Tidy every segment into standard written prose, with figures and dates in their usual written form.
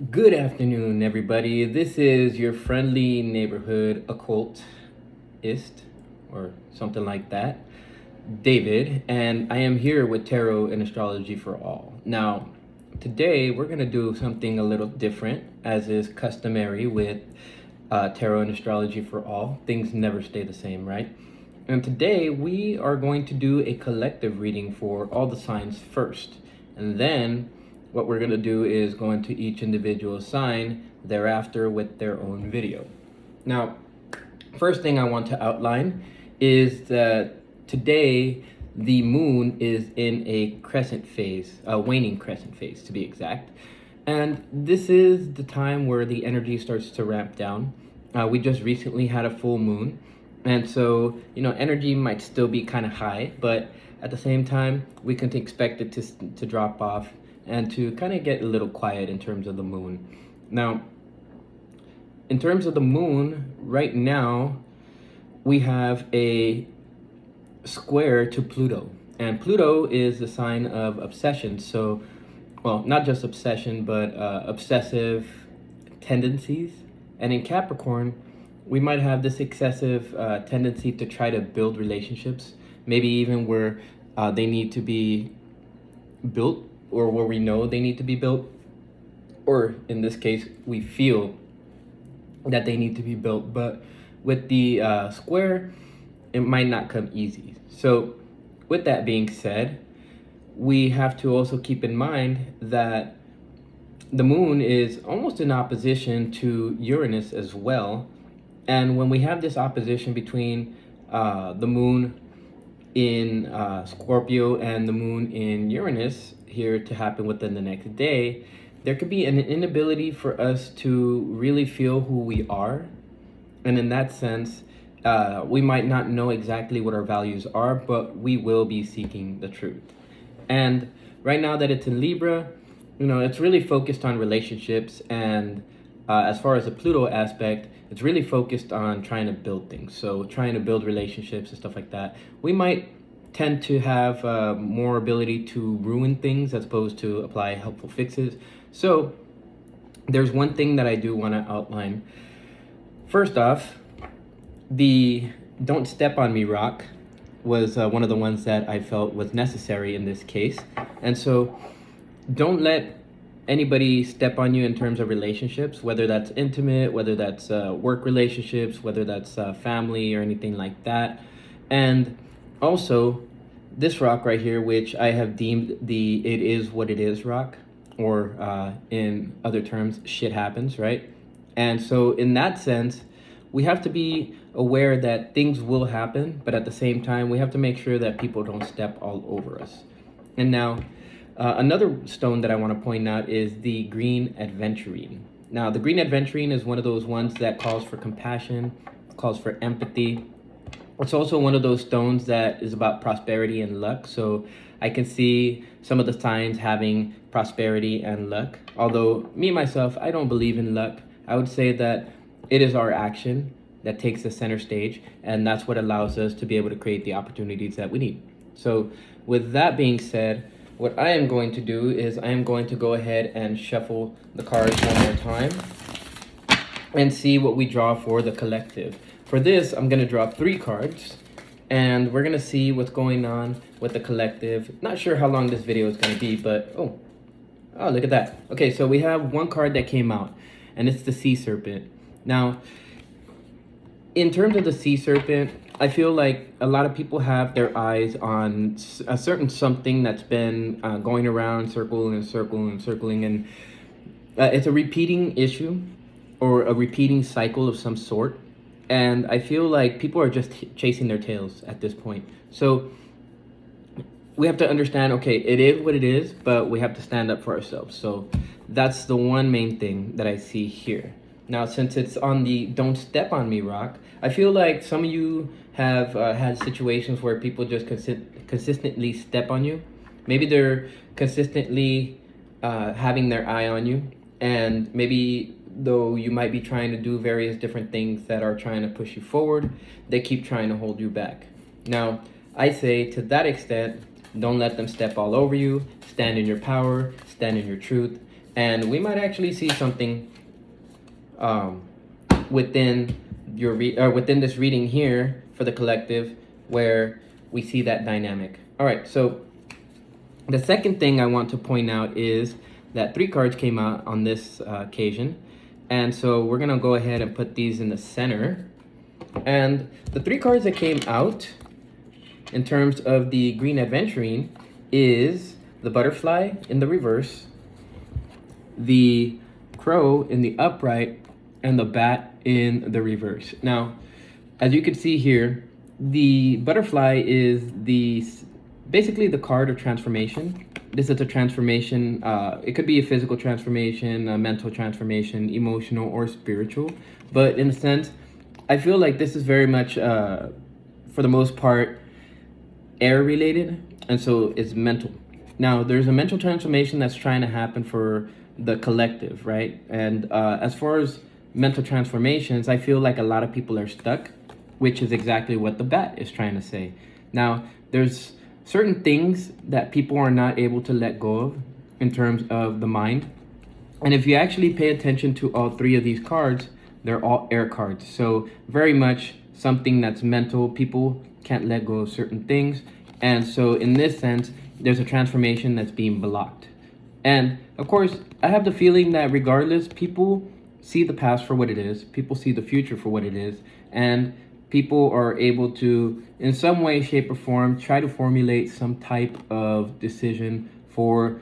Good afternoon, everybody. This is your friendly neighborhood occultist, or something like that, David, and I am here with Tarot and Astrology for All. Now, today we're going to do something a little different, as is customary with Tarot and Astrology for All. Things never stay the same, right? And today we are going to do a collective reading for all the signs first, and then what we're going to do is go into each individual sign thereafter with their own video. Now, first thing I want to outline is that today the moon is in a crescent phase, a waning crescent phase to be exact. And this is the time where the energy starts to ramp down. We just recently had a full moon. And so, energy might still be kind of high, but at the same time, we can expect it to drop off and to kind of get a little quiet in terms of the moon. Now, in terms of the moon, right now, we have a square to Pluto. And Pluto is the sign of obsession. So, well, not just obsession, but obsessive tendencies. And in Capricorn, we might have this excessive tendency to try to build relationships, maybe even where they need to be built, or where we know they need to be built, or in this case, we feel that they need to be built. But with the square, it might not come easy. So with that being said, we have to also keep in mind that the moon is almost in opposition to Uranus as well. And when we have this opposition between the moon in Scorpio and the moon in Uranus here to happen within the next day, there could be an inability for us to really feel who we are. And in that sense, we might not know exactly what our values are, but we will be seeking the truth. And right now that it's in Libra, it's really focused on relationships. And as far as the Pluto aspect, it's really focused on trying to build things. So trying to build relationships and stuff like that. We might tend to have more ability to ruin things as opposed to apply helpful fixes. So there's one thing that I do want to outline. First off, the Don't Step on Me rock was one of the ones that I felt was necessary in this case. And so don't let anybody step on you in terms of relationships, whether that's intimate, whether that's work relationships, whether that's family or anything like that. And also this rock right here, which I have deemed the it is what it is rock, or in other terms, shit happens, right? And so in that sense, we have to be aware that things will happen, but at the same time, we have to make sure that people don't step all over us. And now, another stone that I want to point out is the green aventurine. Now, the green aventurine is one of those ones that calls for compassion, calls for empathy. It's also one of those stones that is about prosperity and luck. So I can see some of the signs having prosperity and luck. Although me, myself, I don't believe in luck. I would say that it is our action that takes the center stage, and that's what allows us to be able to create the opportunities that we need. So with that being said, what I am going to do is I am going to go ahead and shuffle the cards one more time and see what we draw for the collective. For this, I'm going to draw 3 cards, and we're going to see what's going on with the collective. Not sure how long this video is going to be, but oh, look at that. Okay, so we have one card that came out, and it's the Sea Serpent. Now, in terms of the Sea Serpent, I feel like a lot of people have their eyes on a certain something that's been going around, circling and circling and circling, and it's a repeating issue or a repeating cycle of some sort. And I feel like people are just chasing their tails at this point. So we have to understand, okay, it is what it is, but we have to stand up for ourselves. So that's the one main thing that I see here. Now, since it's on the Don't Step on Me rock, I feel like some of you have had situations where people just consistently step on you. Maybe they're consistently having their eye on you, and maybe though you might be trying to do various different things that are trying to push you forward, they keep trying to hold you back. Now, I say to that extent, don't let them step all over you. Stand in your power, stand in your truth, And we might actually see something within within this reading here for the collective where we see that dynamic. All right, so the second thing I want to point out is that 3 cards came out on this occasion. And so we're gonna go ahead and put these in the center. And the 3 cards that came out in terms of the green adventuring is the butterfly in the reverse, the crow in the upright, and the bat in the reverse. Now, as you can see here, the butterfly is basically the card of transformation. This is a transformation. It could be a physical transformation, a mental transformation, emotional or spiritual. But in a sense, I feel like this is very much, for the most part, air related. And so it's mental. Now, there's a mental transformation that's trying to happen for the collective, right? And as far as mental transformations, I feel like a lot of people are stuck, which is exactly what the bat is trying to say. Now, there's certain things that people are not able to let go of in terms of the mind. And if you actually pay attention to all 3 of these cards, they're all air cards. So very much something that's mental. People can't let go of certain things. And so in this sense, there's a transformation that's being blocked. And of course, I have the feeling that regardless, people see the past for what it is. People see the future for what it is. And people are able to, in some way, shape, or form, try to formulate some type of decision for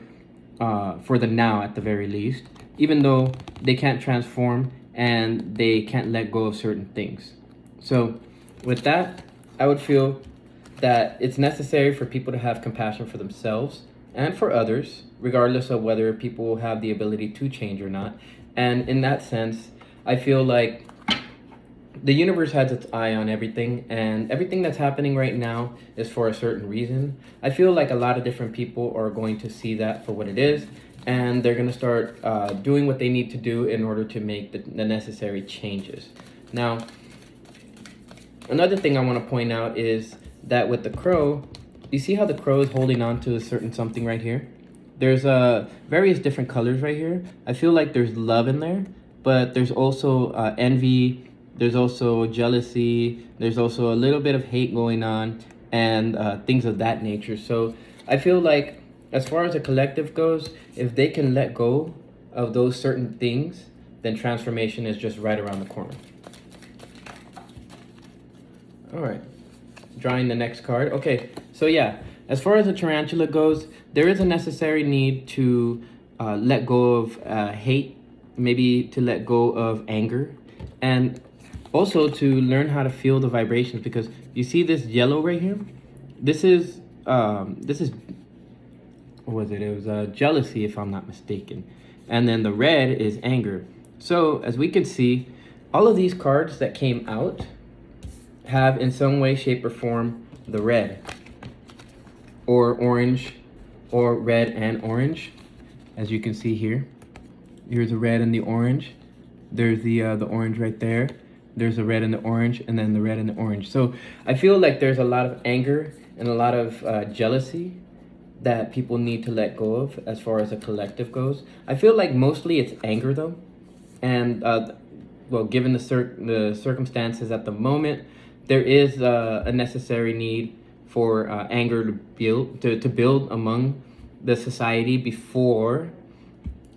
the now at the very least, even though they can't transform and they can't let go of certain things. So with that, I would feel that it's necessary for people to have compassion for themselves and for others, regardless of whether people have the ability to change or not. And in that sense, I feel like the universe has its eye on everything, and everything that's happening right now is for a certain reason. I feel like a lot of different people are going to see that for what it is, and they're going to start doing what they need to do in order to make the necessary changes. Now, another thing I want to point out is that with the crow, you see how the crow is holding on to a certain something right here? There's various different colors right here. I feel like there's love in there, but there's also envy. There's also jealousy. There's also a little bit of hate going on and things of that nature. So I feel like as far as the collective goes, if they can let go of those certain things, then transformation is just right around the corner. All right, drawing the next card. Okay, so yeah, as far as the tarantula goes, there is a necessary need to let go of hate, maybe to let go of anger, and also to learn how to feel the vibrations, because you see this yellow right here? This is what was it? It was jealousy, if I'm not mistaken. And then the red is anger. So as we can see, all of these cards that came out have in some way, shape, or form the red or orange or red and orange. As you can see here, here's the red and the orange. There's the orange right there. There's the red and the orange, and then the red and the orange. So I feel like there's a lot of anger and a lot of jealousy that people need to let go of as far as a collective goes. I feel like mostly it's anger though. And well, given the circumstances at the moment, there is a necessary need for anger to build among the society before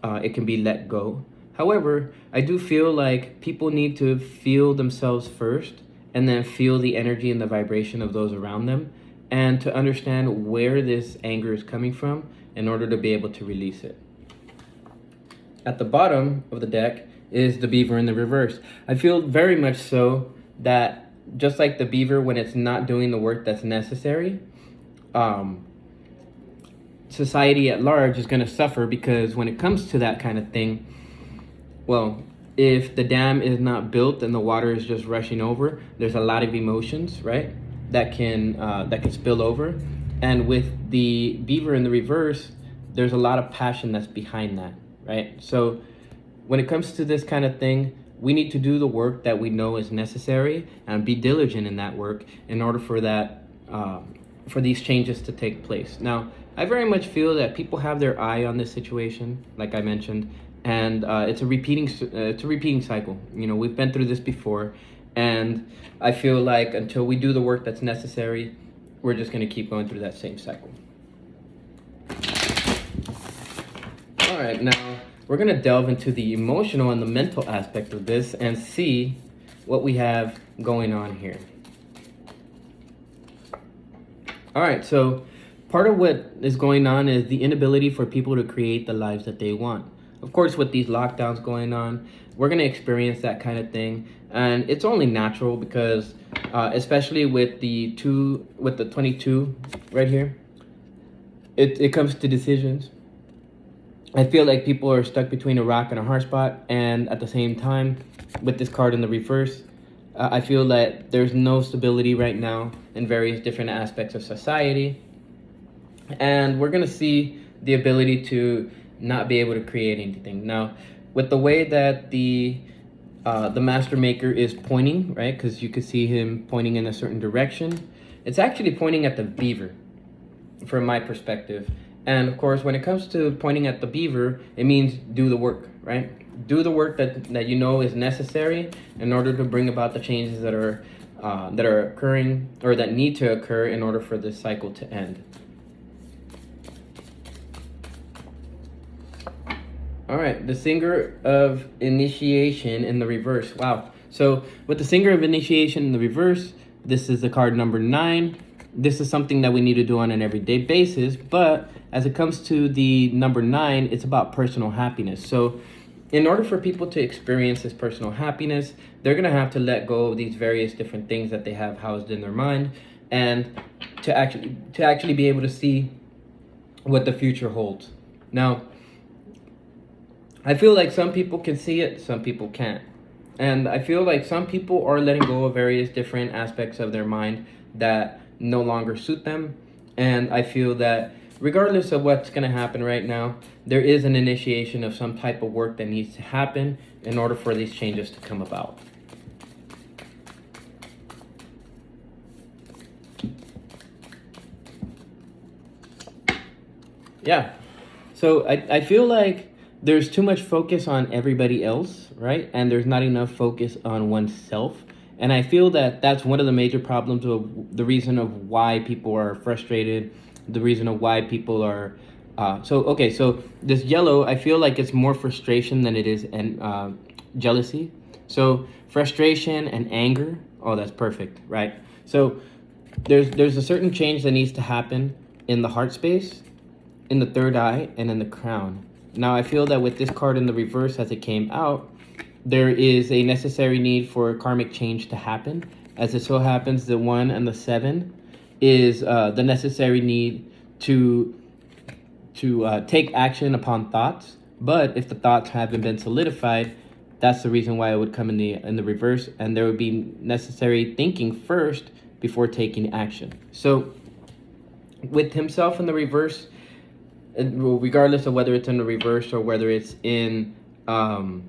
it can be let go. However, I do feel like people need to feel themselves first and then feel the energy and the vibration of those around them, and to understand where this anger is coming from in order to be able to release it. At the bottom of the deck is the beaver in the reverse. I feel very much so that just like the beaver, when it's not doing the work that's necessary, society at large is going to suffer, because when it comes to that kind of thing, well, if the dam is not built and the water is just rushing over, there's a lot of emotions, right, that can spill over. And with the beaver in the reverse, there's a lot of passion that's behind that, right? So when it comes to this kind of thing, we need to do the work that we know is necessary and be diligent in that work in order for that for these changes to take place. Now, I very much feel that people have their eye on this situation, like I mentioned, and it's a repeating cycle. You know, we've been through this before, and I feel like until we do the work that's necessary, we're just going to keep going through that same cycle. All right, now we're going to delve into the emotional and the mental aspect of this and see what we have going on here. All right, so part of what is going on is the inability for people to create the lives that they want. Of course, with these lockdowns going on, we're going to experience that kind of thing. And it's only natural because, especially with the 22 right here, it comes to decisions. I feel like people are stuck between a rock and a hard spot. And at the same time, with this card in the reverse, I feel that there's no stability right now in various different aspects of society. And we're going to see the ability to not be able to create anything. Now, with the way that the master maker is pointing, right? Because you can see him pointing in a certain direction. It's actually pointing at the beaver, from my perspective. And of course, when it comes to pointing at the beaver, it means do the work, right? Do the work that you know is necessary in order to bring about the changes that are occurring or that need to occur in order for this cycle to end. All right, the Singer of Initiation in the reverse. Wow. So with the Singer of Initiation in the reverse, this is the card number 9. This is something that we need to do on an everyday basis. But as it comes to the number 9, it's about personal happiness. So in order for people to experience this personal happiness, they're going to have to let go of these various different things that they have housed in their mind, and to actually be able to see what the future holds. Now, I feel like some people can see it, some people can't. And I feel like some people are letting go of various different aspects of their mind that no longer suit them. And I feel that regardless of what's going to happen right now, there is an initiation of some type of work that needs to happen in order for these changes to come about. Yeah. So I feel like there's too much focus on everybody else, right? And there's not enough focus on oneself. And I feel that that's one of the major problems of the reason of why people are frustrated, the reason of why people are so this yellow, I feel like it's more frustration than it is jealousy. So frustration and anger, oh, that's perfect, right? So there's a certain change that needs to happen in the heart space, in the third eye, and in the crown. Now, I feel that with this card in the reverse as it came out, there is a necessary need for karmic change to happen. As it so happens, the 1 and the 7 is the necessary need to take action upon thoughts. But if the thoughts haven't been solidified, that's the reason why it would come in the reverse, and there would be necessary thinking first before taking action. So with himself in the reverse, regardless of whether it's in the reverse or whether it's in the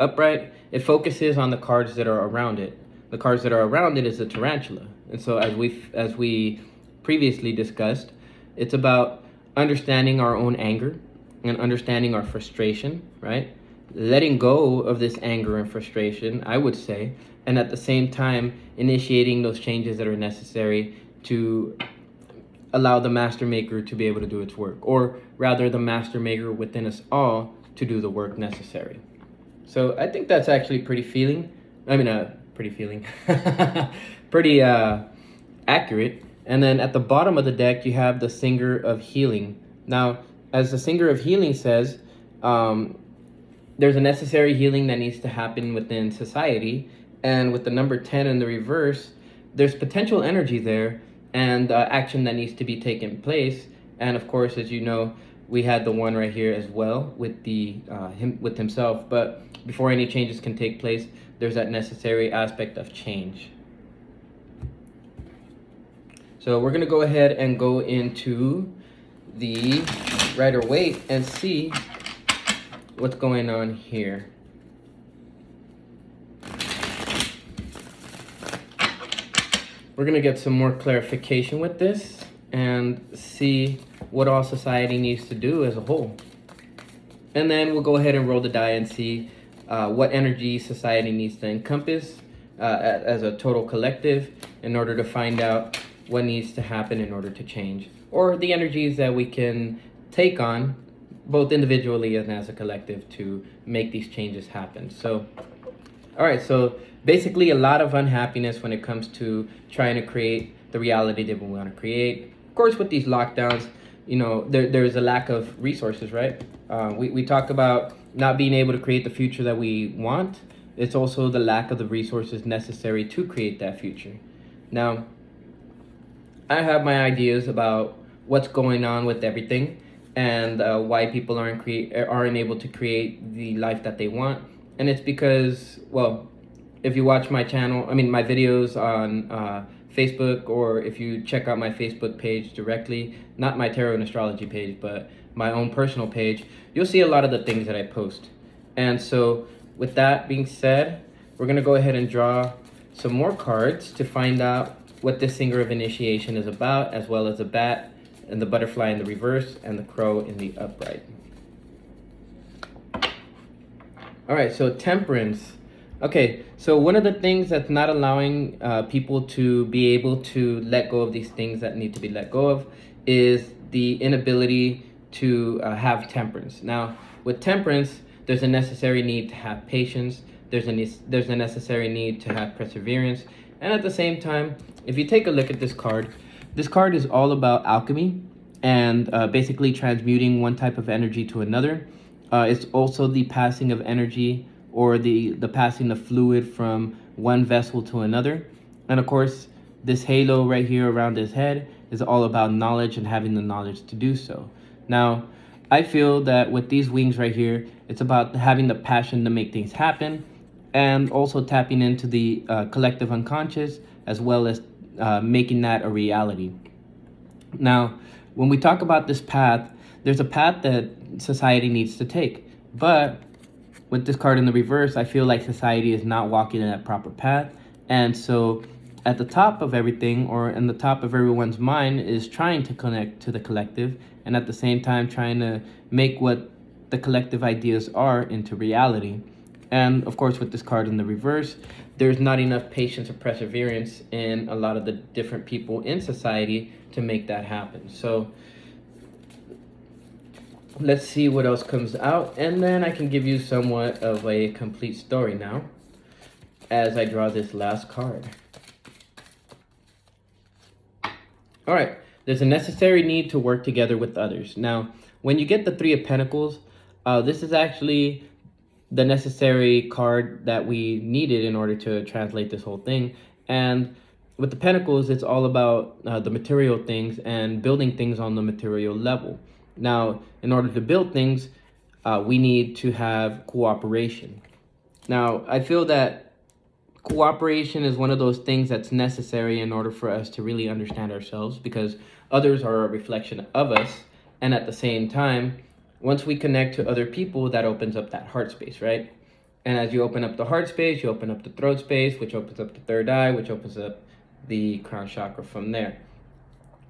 upright, it focuses on the cards that are around it. The cards that are around it is the Tarantula. And so as we previously discussed, it's about understanding our own anger and understanding our frustration, right? Letting go of this anger and frustration, I would say, and at the same time initiating those changes that are necessary to allow the master maker to be able to do its work, or rather the master maker within us all to do the work necessary. So I think that's actually pretty accurate. And then at the bottom of the deck, you have the Singer of Healing. Now, as the Singer of Healing says, there's a necessary healing that needs to happen within society. And with the number 10 in the reverse, there's potential energy there and action that needs to be taken place. And of course, as you know, we had the 1 right here as well with with himself. But before any changes can take place, there's that necessary aspect of change. So we're gonna go ahead and go into the Rider-Waite and see what's going on here. We're gonna get some more clarification with this, and see what all society needs to do as a whole. And then we'll go ahead and roll the die and see what energy society needs to encompass as a total collective in order to find out what needs to happen in order to change, or the energies that we can take on both individually and as a collective to make these changes happen. So, all right, so basically a lot of unhappiness when it comes to trying to create the reality that we want to create. Of course, with these lockdowns, you know, there's a lack of resources, right? We talk about not being able to create the future that we want. It's also the lack of the resources necessary to create that future. Now, I have my ideas about what's going on with everything and why people aren't able to create the life that they want. And it's because, well, if you watch my channel, my videos on Facebook, or if you check out my Facebook page directly, not my tarot and astrology page, but my own personal page, you'll see a lot of the things that I post. And so with that being said, we're going to go ahead and draw some more cards to find out what this Singer of Initiation is about, as well as the bat and the butterfly in the reverse and the crow in the upright. All right, so Temperance. Okay, so one of the things that's not allowing people to be able to let go of these things that need to be let go of is the inability to have temperance. Now, with temperance, there's a necessary need to have patience. There's a necessary need to have perseverance. And at the same time, if you take a look at this card is all about alchemy and basically transmuting one type of energy to another. It's also the passing of energy, or the passing of fluid from one vessel to another. And of course, this halo right here around his head is all about knowledge and having the knowledge to do so. Now, I feel that with these wings right here, it's about having the passion to make things happen, and also tapping into the collective unconscious, as well as making that a reality. Now, when we talk about this path, there's a path that society needs to take. But with this card in the reverse, I feel like society is not walking in that proper path. And so at the top of everything, or in the top of everyone's mind, is trying to connect to the collective, and at the same time trying to make what the collective ideas are into reality. And of course, with this card in the reverse, there's not enough patience or perseverance in a lot of the different people in society to make that happen. So let's see what else comes out, and then I can give you somewhat of a complete story now as I draw this last card. All right, there's a necessary need to work together with others. Now, when you get the Three of Pentacles, this is actually the necessary card that we needed in order to translate this whole thing. And with the Pentacles, it's all about the material things and building things on the material level. Now, in order to build things, we need to have cooperation. Now, I feel that cooperation is one of those things that's necessary in order for us to really understand ourselves, because others are a reflection of us. And at the same time, once we connect to other people, that opens up that heart space, right? And as you open up the heart space, you open up the throat space, which opens up the third eye, which opens up the crown chakra from there.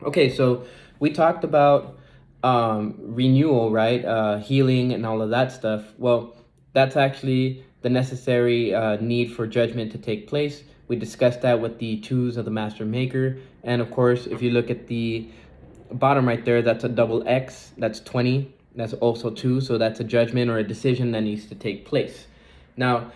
Okay, so we talked about renewal, right? Healing and all of that stuff. Well, that's actually the necessary need for judgment to take place. We discussed that with the twos of the Master Maker. And of course, if you look at the bottom right there, that's a double X, that's 20. That's also 2, so that's a judgment or a decision that needs to take place. Now,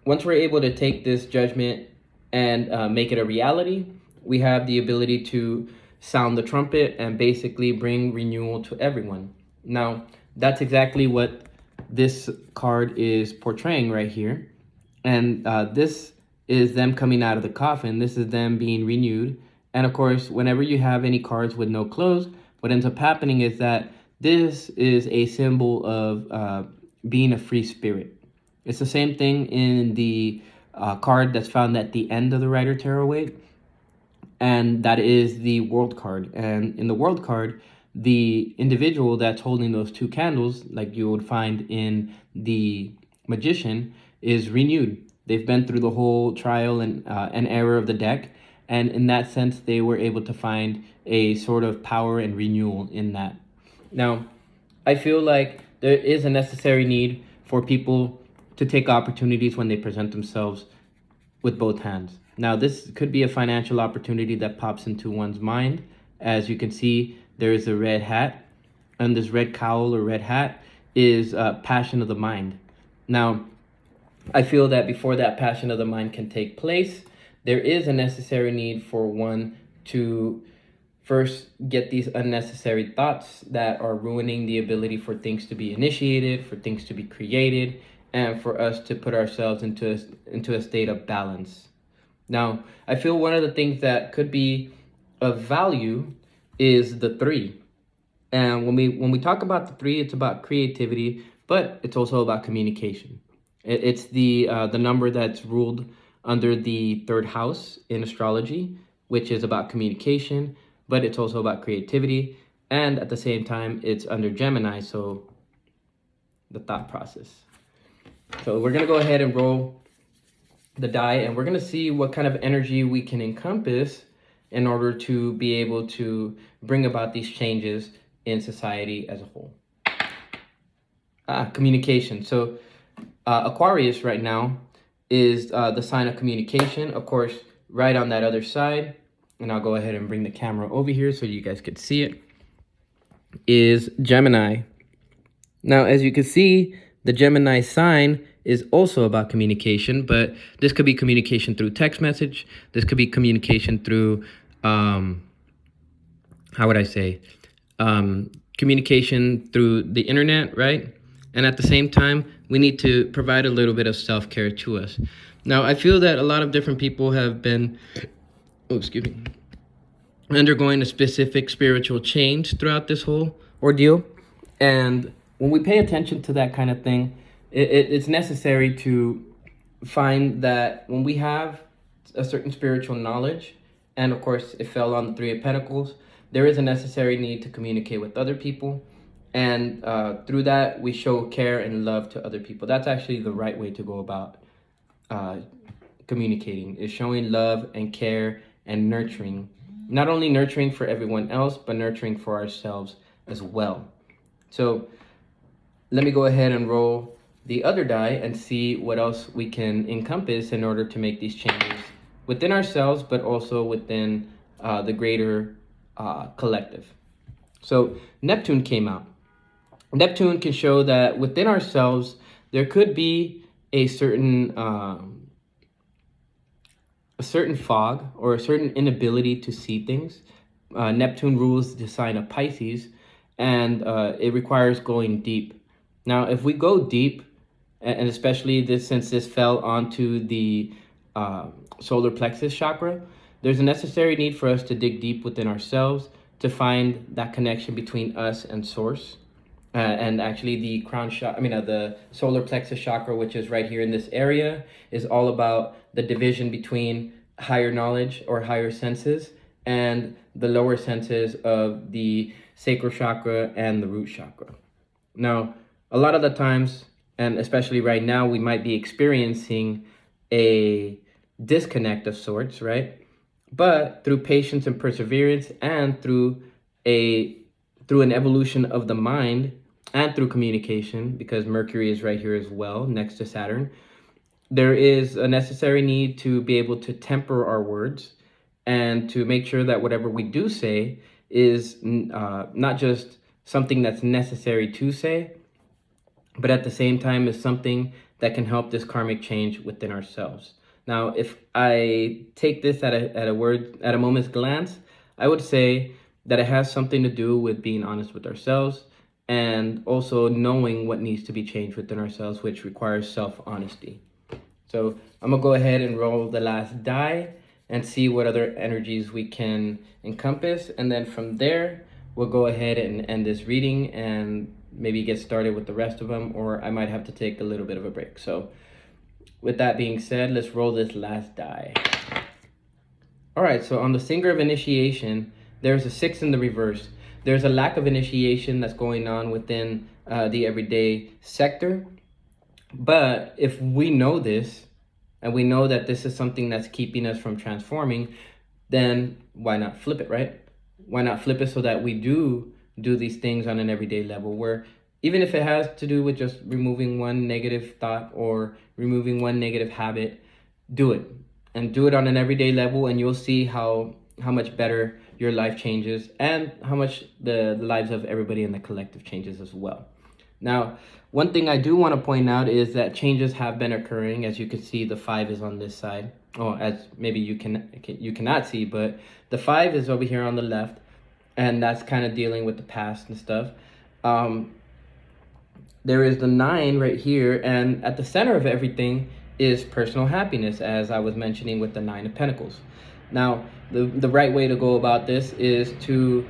once we're able to take this judgment and make it a reality, we have the ability to sound the trumpet and basically bring renewal to everyone. Now, that's exactly what this card is portraying right here. And this is them coming out of the coffin. This is them being renewed. And of course, whenever you have any cards with no close, what ends up happening is that this is a symbol of being a free spirit. It's the same thing in the card that's found at the end of the Rider Tarot Waite, and that is the World card. And in the World card, the individual that's holding those two candles, like you would find in the Magician, is renewed. They've been through the whole trial and error of the deck, And in that sense, they were able to find a sort of power and renewal in that. Now, I feel like there is a necessary need for people to take opportunities when they present themselves with both hands. Now, this could be a financial opportunity that pops into one's mind. As you can see, there is a red hat, and this red cowl or red hat is passion of the mind. Now, I feel that before that passion of the mind can take place, there is a necessary need for one to first get these unnecessary thoughts that are ruining the ability for things to be initiated, for things to be created, and for us to put ourselves into a state of balance. Now, I feel one of the things that could be of value is the 3. And when we talk about the 3, it's about creativity, but it's also about communication. It's the number that's ruled under the 3rd house in astrology, which is about communication, but it's also about creativity. And at the same time, it's under Gemini, so the thought process. So we're going to go ahead and roll the die, and we're going to see what kind of energy we can encompass in order to be able to bring about these changes in society as a whole. Communication. So Aquarius right now is the sign of communication. Of course, right on that other side, and I'll go ahead and bring the camera over here so you guys can see it, is Gemini. Now, as you can see, the Gemini sign is also about communication, but this could be communication through text message. This could be communication through, how would I say, communication through the internet, right? And at the same time, we need to provide a little bit of self-care to us. Now, I feel that a lot of different people have been, undergoing a specific spiritual change throughout this whole ordeal. And when we pay attention to that kind of thing, it's necessary to find that when we have a certain spiritual knowledge, and of course it fell on the 3 of Pentacles, there is a necessary need to communicate with other people. And through that, we show care and love to other people. That's actually the right way to go about communicating, is showing love and care and nurturing. Not only nurturing for everyone else, but nurturing for ourselves as well. So let me go ahead and roll the other die and see what else we can encompass in order to make these changes within ourselves, but also within the greater collective. So Neptune came out. Neptune can show that within ourselves, there could be a certain fog or a certain inability to see things. Neptune rules the sign of Pisces, and it requires going deep. Now, if we go deep, and especially since this fell onto the solar plexus chakra, there's a necessary need for us to dig deep within ourselves to find that connection between us and source. And actually the the solar plexus chakra, which is right here in this area, is all about the division between higher knowledge or higher senses and the lower senses of the sacral chakra and the root chakra. Now, a lot of the times, and especially right now, we might be experiencing a disconnect of sorts, right? But through patience and perseverance, and through an evolution of the mind, and through communication, because Mercury is right here as well, next to Saturn, there is a necessary need to be able to temper our words and to make sure that whatever we do say is not just something that's necessary to say, but at the same time is something that can help this karmic change within ourselves. Now, if I take this at a moment's glance, I would say that it has something to do with being honest with ourselves and also knowing what needs to be changed within ourselves, which requires self-honesty. So I'm gonna go ahead and roll the last die and see what other energies we can encompass. And then from there, we'll go ahead and end this reading and maybe get started with the rest of them, or I might have to take a little bit of a break. So with that being said, let's roll this last die. All right, so on the finger of initiation, there's a 6 in the reverse. There's a lack of initiation that's going on within the everyday sector. But if we know this, and we know that this is something that's keeping us from transforming, then why not flip it, right? Why not flip it so that we do these things on an everyday level, where even if it has to do with just removing one negative thought or removing one negative habit, do it. And do it on an everyday level, and you'll see how much better your life changes, and how much the lives of everybody in the collective changes as well. Now, one thing I do want to point out is that changes have been occurring. As you can see, the 5 is on this side. Oh, as maybe you cannot see, but the 5 is over here on the left, and that's kind of dealing with the past and stuff. There is the 9 right here, and at the center of everything is personal happiness, as I was mentioning with the 9 of Pentacles. Now, the right way to go about this is to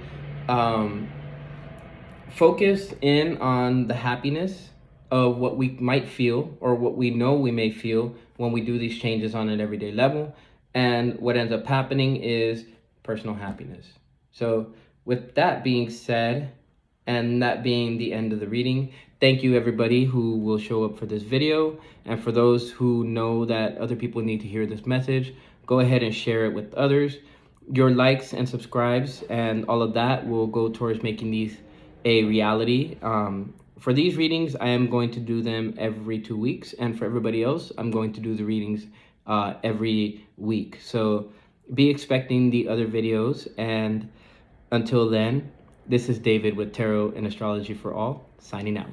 focus in on the happiness of what we might feel, or what we know we may feel when we do these changes on an everyday level. And what ends up happening is personal happiness. So with that being said, and that being the end of the reading, thank you everybody who will show up for this video. And for those who know that other people need to hear this message, go ahead and share it with others. Your likes and subscribes and all of that will go towards making these a reality. For these readings, I am going to do them every 2 weeks. And for everybody else, I'm going to do the readings every week. So be expecting the other videos. And until then, this is David with Tarot and Astrology for All, signing out.